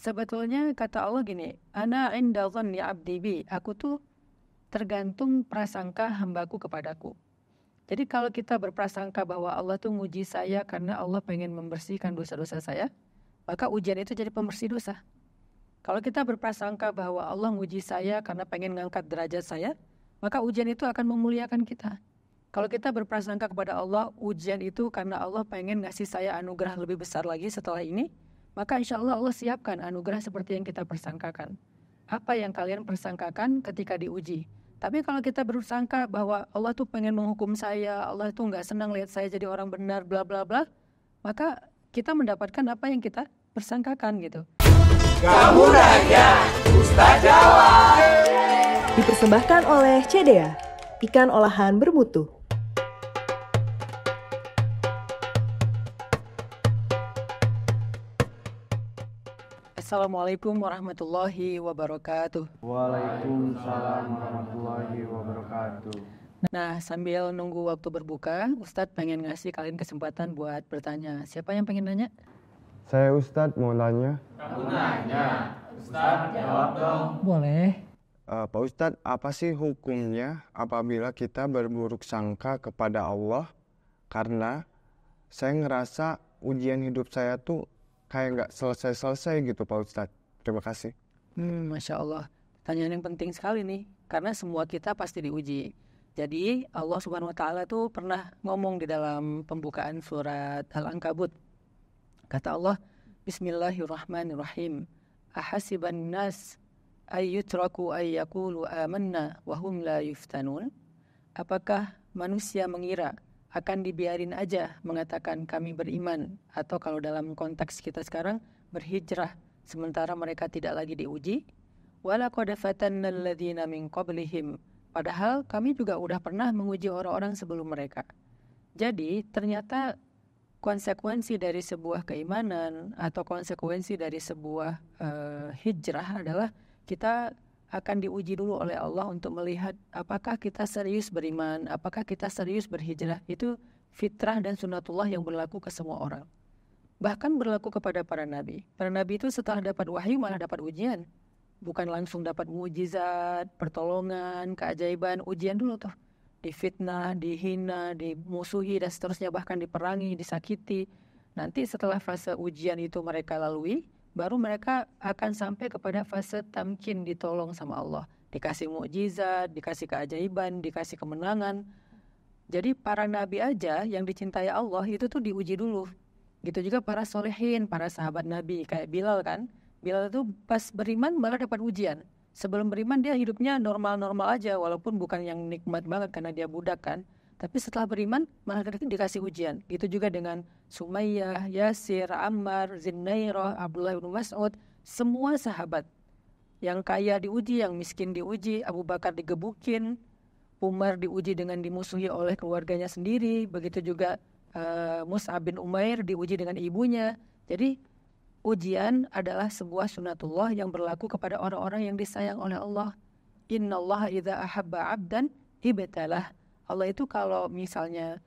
Sebetulnya kata Allah gini, ana inda dhanni 'abdi bi. Aku tuh tergantung prasangka hambaku kepadaku. Jadi kalau kita berprasangka bahwa Allah tuh nguji saya karena Allah pengen membersihkan dosa-dosa saya, maka ujian itu jadi pembersih dosa. Kalau kita berprasangka bahwa Allah nguji saya karena pengen ngangkat derajat saya, maka ujian itu akan memuliakan kita. Kalau kita berprasangka kepada Allah, ujian itu karena Allah pengen ngasih saya anugerah lebih besar lagi setelah ini, maka insya Allah Allah siapkan anugerah seperti yang kita persangkakan. Apa yang kalian persangkakan ketika diuji? Tapi kalau kita bersangka bahwa Allah tuh pengen menghukum saya, Allah tuh nggak senang lihat saya jadi orang benar, bla bla bla, maka kita mendapatkan apa yang kita persangkakan gitu. Kamu nanya, Ustaz jawab. Dipersembahkan oleh CDA, ikan olahan bermutu. Assalamualaikum warahmatullahi wabarakatuh. Waalaikumsalam warahmatullahi wabarakatuh. Nah, sambil nunggu waktu berbuka, Ustadz pengen ngasih kalian kesempatan buat bertanya. Siapa yang pengen nanya? Saya Ustadz mau nanya. Kamu nanya, Ustaz jawab dong. Boleh. Pak Ustadz, apa sih hukumnya apabila kita berburuk sangka kepada Allah karena saya ngerasa ujian hidup saya tuh kayak nggak selesai-selesai gitu Pak Ustadz. Terima kasih. Masya Allah. Pertanyaan yang penting sekali nih. Karena semua kita pasti diuji. Jadi Allah Subhanahu Wa Taala tuh pernah ngomong di dalam pembukaan surat Al-Ankabut. Kata Allah, Bismillahirrahmanirrahim. Ahasiban nas ayyutraku ayyakulu amanna wahum la yuftanun. Apakah manusia mengira akan dibiarin aja mengatakan kami beriman, atau kalau dalam konteks kita sekarang berhijrah sementara mereka tidak lagi diuji? Walaqad fatanna alladzina min qablihim. Padahal kami juga udah pernah menguji orang-orang sebelum mereka. Jadi ternyata konsekuensi dari sebuah keimanan atau konsekuensi dari sebuah hijrah adalah kita akan diuji dulu oleh Allah untuk melihat apakah kita serius beriman, apakah kita serius berhijrah. Itu fitrah dan sunatullah yang berlaku ke semua orang. Bahkan berlaku kepada para nabi. Para nabi itu setelah dapat wahyu malah dapat ujian. Bukan langsung dapat mukjizat, pertolongan, keajaiban, ujian dulu tuh. Difitnah, dihina, dimusuhi dan seterusnya, bahkan diperangi, disakiti. Nanti setelah fase ujian itu mereka lalui, baru mereka akan sampai kepada fase tamkin, ditolong sama Allah. Dikasih mukjizat, dikasih keajaiban, dikasih kemenangan. Jadi para nabi aja yang dicintai Allah itu tuh diuji dulu. Gitu juga para solehin, para sahabat nabi. Kayak Bilal kan. Bilal itu pas beriman malah dapat ujian. Sebelum beriman dia hidupnya normal-normal aja, walaupun bukan yang nikmat banget karena dia budak kan. Tapi setelah beriman malah dikasih ujian. Gitu juga dengan Sumayyah, Yasir, Ammar, Zinnairah, Abdullah bin Mas'ud. Semua sahabat. Yang kaya diuji, yang miskin diuji. Abu Bakar digebukin. Umar diuji dengan dimusuhi oleh keluarganya sendiri. Begitu juga Mus'ab bin Umair diuji dengan ibunya. Jadi ujian adalah sebuah sunatullah yang berlaku kepada orang-orang yang disayang oleh Allah. Innallaha idza ahabba 'abdan ibtalah. Allah itu kalau misalnya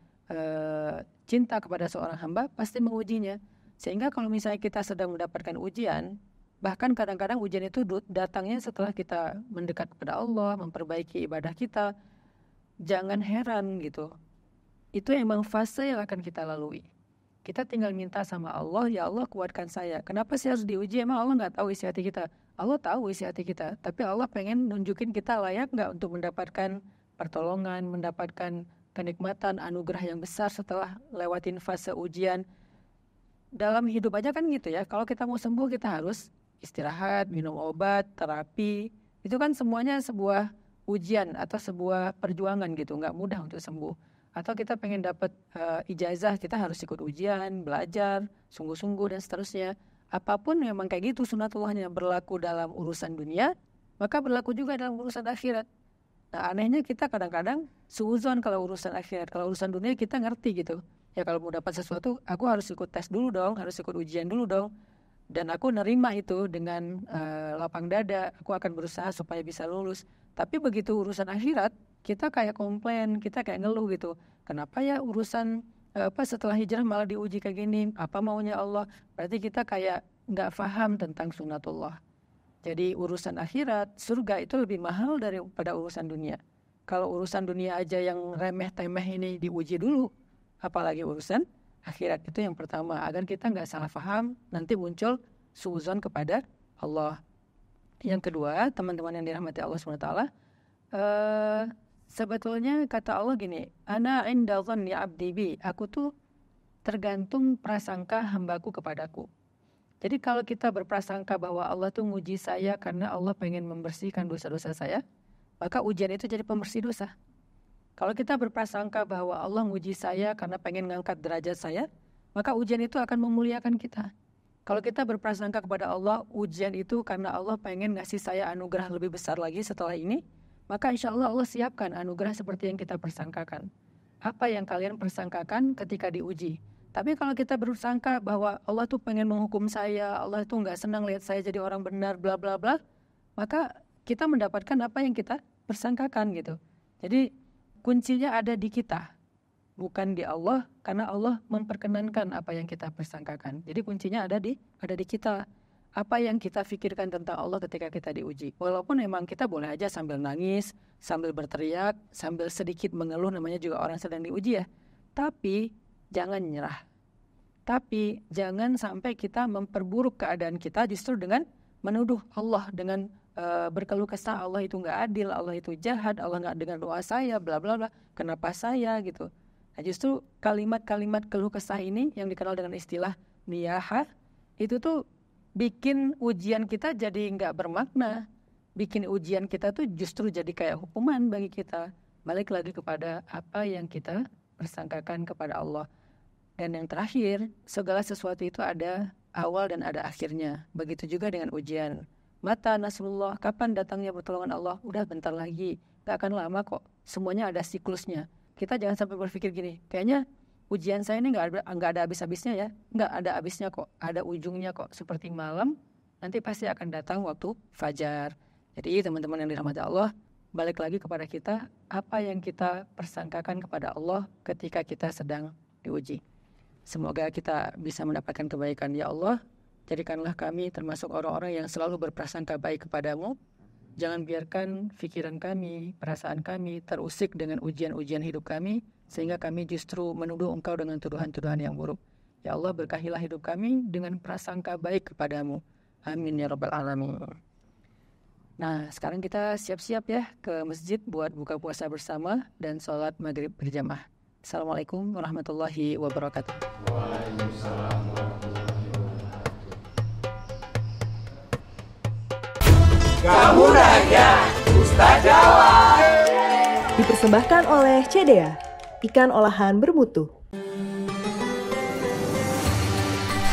cinta kepada seorang hamba pasti mengujinya. Sehingga kalau misalnya kita sedang mendapatkan ujian, bahkan kadang-kadang ujian itu datangnya setelah kita mendekat kepada Allah, memperbaiki ibadah kita, jangan heran gitu. Itu emang fase yang akan kita lalui. Kita tinggal minta sama Allah, ya Allah kuatkan saya. Kenapa sih harus diuji? Emang Allah nggak tahu isi hati kita? Allah tahu isi hati kita. Tapi Allah pengen nunjukin kita layak nggak untuk mendapatkan pertolongan, mendapatkan kenikmatan, anugerah yang besar setelah lewatin fase ujian. Dalam hidup aja kan gitu ya. Kalau kita mau sembuh kita harus istirahat, minum obat, terapi. Itu kan semuanya sebuah ujian atau sebuah perjuangan gitu. Nggak mudah untuk sembuh. Atau kita pengen dapat ijazah, kita harus ikut ujian, belajar, sungguh-sungguh dan seterusnya. Apapun memang kayak gitu sunatullahnya berlaku dalam urusan dunia, maka berlaku juga dalam urusan akhirat. Nah anehnya kita kadang-kadang suuzon kalau urusan akhirat. Kalau urusan dunia kita ngerti gitu. Ya kalau mau dapat sesuatu, aku harus ikut tes dulu dong, harus ikut ujian dulu dong. Dan aku nerima itu dengan lapang dada, aku akan berusaha supaya bisa lulus. Tapi begitu urusan akhirat, kita kayak komplain, kita kayak ngeluh gitu. Kenapa ya urusan setelah hijrah malah diuji kayak gini? Apa maunya Allah? Berarti kita kayak nggak paham tentang sunnatullah. Jadi urusan akhirat, surga itu lebih mahal daripada urusan dunia. Kalau urusan dunia aja yang remeh-temeh ini diuji dulu, apalagi urusan akhirat. Itu yang pertama, agar kita nggak salah paham, nanti muncul suudzon kepada Allah. Yang kedua, teman-teman yang dirahmati Allah SWT, sebetulnya kata Allah gini, ana inda dhanni abdi bi, aku tuh tergantung prasangka hambaku kepadaku. Jadi kalau kita berprasangka bahwa Allah tuh nguji saya karena Allah pengen membersihkan dosa-dosa saya, maka ujian itu jadi pembersih dosa. Kalau kita berprasangka bahwa Allah nguji saya karena pengen ngangkat derajat saya, maka ujian itu akan memuliakan kita. Kalau kita berprasangka kepada Allah, ujian itu karena Allah pengen ngasih saya anugerah lebih besar lagi setelah ini, maka insya Allah Allah siapkan anugerah seperti yang kita persangkakan. Apa yang kalian persangkakan ketika diuji? Tapi kalau kita bersangka bahwa Allah tuh pengen menghukum saya, Allah tuh nggak senang lihat saya jadi orang benar, bla bla bla, maka kita mendapatkan apa yang kita persangkakan gitu. Jadi kuncinya ada di kita, bukan di Allah, karena Allah memperkenankan apa yang kita persangkakan. Jadi kuncinya ada di kita. Apa yang kita pikirkan tentang Allah ketika kita diuji. Walaupun memang kita boleh aja sambil nangis, sambil berteriak, sambil sedikit mengeluh, namanya juga orang sedang diuji ya. Tapi jangan nyerah. Tapi jangan sampai kita memperburuk keadaan kita justru dengan menuduh Allah, dengan berkeluh kesah Allah itu nggak adil, Allah itu jahat, Allah nggak dengar doa saya, bla bla bla. Kenapa saya gitu? Nah justru kalimat-kalimat keluh kesah ini yang dikenal dengan istilah niyahah, itu tuh bikin ujian kita jadi nggak bermakna. Bikin ujian kita tuh justru jadi kayak hukuman bagi kita. Balik lagi kepada apa yang kita persangkakan kepada Allah. Dan yang terakhir, segala sesuatu itu ada awal dan ada akhirnya. Begitu juga dengan ujian. Mata nasrullah, kapan datangnya pertolongan Allah? Udah bentar lagi, gak akan lama kok. Semuanya ada siklusnya. Kita jangan sampai berpikir gini, kayaknya ujian saya ini gak ada habis-habisnya ya. Gak ada habisnya kok, ada ujungnya kok. Seperti malam, nanti pasti akan datang waktu fajar. Jadi teman-teman yang dirahmati Allah, balik lagi kepada kita, apa yang kita persangkakan kepada Allah ketika kita sedang diuji. Semoga kita bisa mendapatkan kebaikan. Ya Allah, jadikanlah kami termasuk orang-orang yang selalu berprasangka baik kepadamu. Jangan biarkan pikiran kami, perasaan kami terusik dengan ujian-ujian hidup kami, sehingga kami justru menuduh Engkau dengan tuduhan-tuduhan yang buruk. Ya Allah, berkahilah hidup kami dengan prasangka baik kepadamu. Amin ya rabbal alamin. Nah, sekarang kita siap-siap ya ke masjid buat buka puasa bersama dan sholat maghrib berjamaah. Assalamualaikum warahmatullahi wabarakatuh. Waalaikumsalam warahmatullahi wabarakatuh. Kamu nanya, Ustaz jawab. Dipersembahkan oleh CDA, ikan olahan bermutu.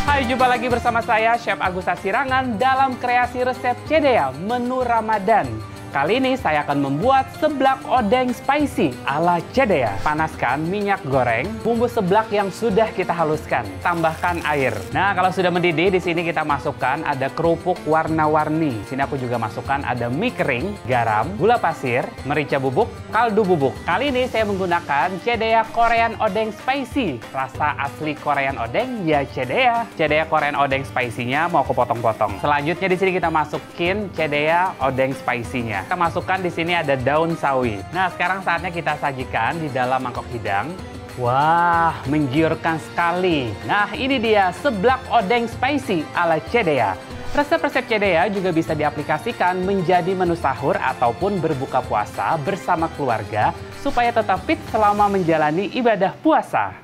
Hai, jumpa lagi bersama saya, Chef Agus Sirangan dalam kreasi resep CDA menu Ramadan. Kali ini saya akan membuat seblak odeng spicy ala CDA. Panaskan minyak goreng, bumbu seblak yang sudah kita haluskan. Tambahkan air. Nah, kalau sudah mendidih, di sini kita masukkan ada kerupuk warna-warni. Sini aku juga masukkan ada mie kering, garam, gula pasir, merica bubuk, kaldu bubuk. Kali ini saya menggunakan CDA Korean Odeng Spicy. Rasa asli Korean Odeng ya CDA. CDA Korean Odeng Spicy-nya mau kepotong-potong. Selanjutnya di sini kita masukin CDA Odeng Spicy-nya. Kita masukkan di sini ada daun sawi. Nah, sekarang saatnya kita sajikan di dalam mangkok hidang. Wah, menggiurkan sekali. Nah, ini dia seblak odeng spicy ala CDA. Resep-resep CDA juga bisa diaplikasikan menjadi menu sahur ataupun berbuka puasa bersama keluarga supaya tetap fit selama menjalani ibadah puasa.